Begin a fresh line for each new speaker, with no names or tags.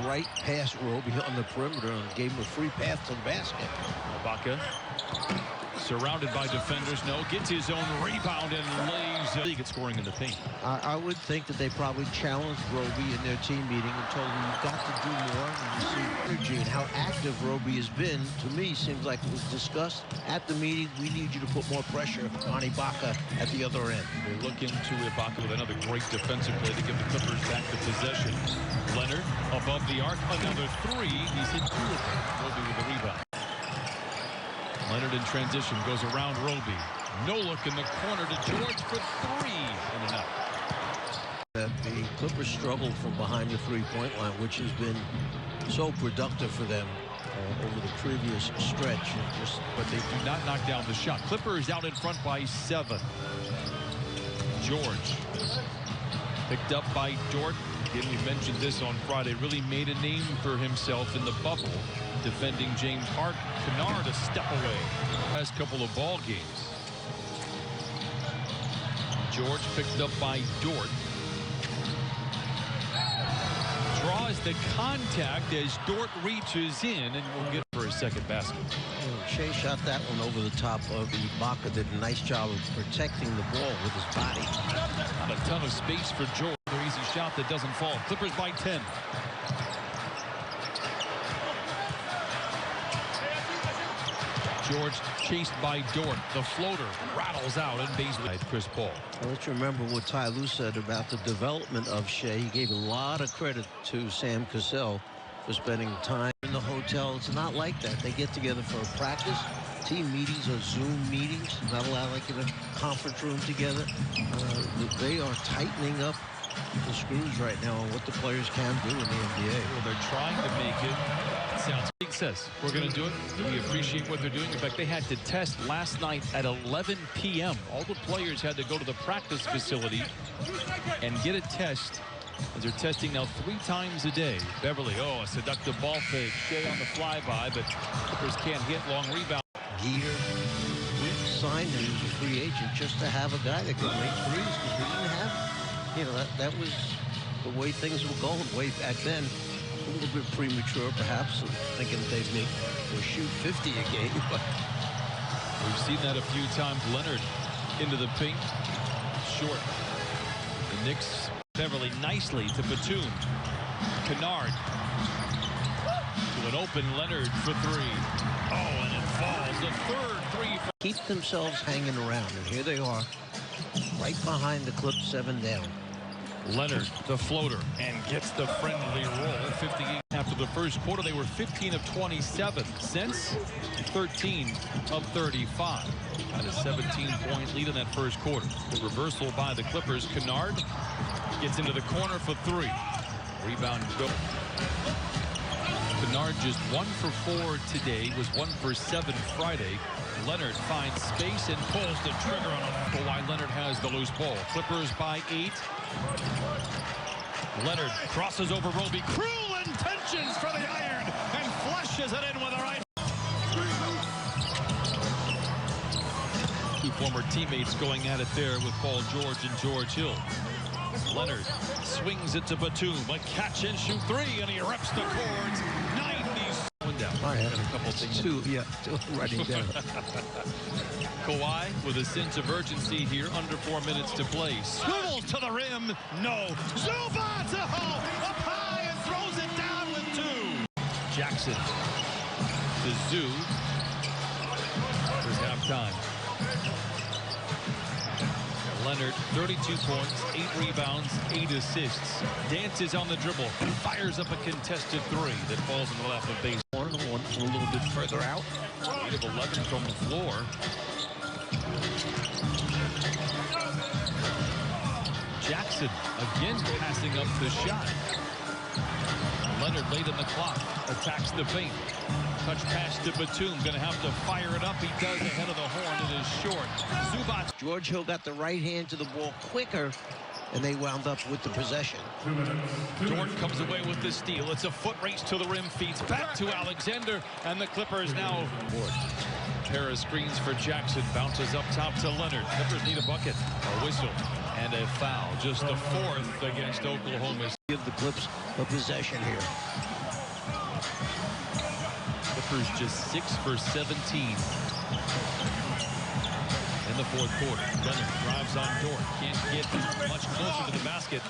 right past Roby on the perimeter and gave him a free path to the basket.
Ibaka surrounded by defenders. No, gets his own rebound and lays a league at scoring in the paint.
I would think that they probably challenged Roby in their team meeting and told him, you've got to do more. And you see energy and how active Roby has been. To me, seems like it was discussed at the meeting. We need you to put more pressure on Ibaka at the other end.
They look into Ibaka with another great defensive play to give the Clippers back the possession. Leonard above the arc, another three. He's hit 2 of them. Roby with the rebound. Leonard in transition goes around Roby. No look in the corner to George for 3. In and out.
The Clippers struggled from behind the three-point line, which has been so productive for them over the previous stretch.
But they do not knock down the shot. Clippers out in front by 7. George picked up by Dort. Again, we mentioned this on Friday. Really made a name for himself in the bubble, defending James Harden. Kennard a step away. Last couple of ball games. George picked up by Dort. Draws the contact as Dort reaches in, and we'll get for a second basket.
Shea shot that one over the top of Ibaka. Did a nice job of protecting the ball with his body.
Not a ton of space for George. An easy shot that doesn't fall. Clippers by 10. George chased by Dort. The floater rattles out and baseline. Chris Paul.
Well, let's remember what Ty Lue said about the development of Shea. He gave a lot of credit to Sam Cassell for spending time in the hotel. It's not like that. They get together for a practice. Team meetings or Zoom meetings. Not allowed like in a conference room together. They are tightening up the screws right now on what the players can do in the NBA.
Well, they're trying to make it sound. He says, we're going to do it. We appreciate what they're doing. In fact, they had to test last night at 11 p.m. All the players had to go to the practice facility and get a test. As they're testing now 3 times a day. Beverly, a seductive ball fake. Shea on the flyby, but Clippers can't hit. Long rebound.
Geeter, we signed him as a free agent just to have a guy that could make threes because we didn't have, you know, that was the way things were going way back then. A little bit premature, perhaps, thinking they'd make or shoot 50 a game. But
we've seen that a few times. Leonard into the paint, short. The Knicks. Beverly nicely to Batum. Kennard to an open Leonard for 3. And it falls. The third 3.
Keep themselves hanging around, and here they are, right behind the Clips, 7 down.
Leonard, the floater, and gets the friendly roll. 58 after the first quarter. They were 15 of 27. Since 13 of 35. Got a 17-point lead in that first quarter. The reversal by the Clippers. Kennard gets into the corner for 3. Rebound go. Kennard just 1 for 4 today. Was 1 for 7 Friday. Leonard finds space and pulls the trigger on him. Why Leonard has the loose ball. Clippers by 8. Leonard crosses over Roby. Cruel intentions for the iron and flushes it in with the right. 2 former teammates going at it there with Paul George and George Hill. Leonard swings it to Batum. A catch and shoot 3, and he erupts the cords. 90s. Down.
I had a couple things. 2 writing down.
Kawhi with a sense of urgency here. Under 4 minutes to play. Swivels to the rim. No. Zubac up high and throws it down with 2. Jackson to Zoo. There's halftime. Leonard, 32 points, 8 rebounds, 8 assists. Dances on the dribble, fires up a contested 3 that falls in the lap of base.
One a little bit further out.
8 of 11 from the floor. Jackson again passing up the shot. Leonard late in the clock attacks the paint. Touch pass to Batum. Going to have to fire it up. He does ahead of the horn. It is short. Zubac.
George Hill got the right hand to the ball quicker, and they wound up with the possession.
Dort comes away with the steal. It's a foot race to the rim. Feeds back to Alexander, and the Clippers now board. Pair of screens for Jackson. Bounces up top to Leonard. Clippers need a bucket. A whistle and a foul. Just the 4th against Oklahoma.
Give the Clips a possession here.
Clippers just 6 for 17 in the fourth quarter. Brennan drives on Dort. Can't get much closer to the basket.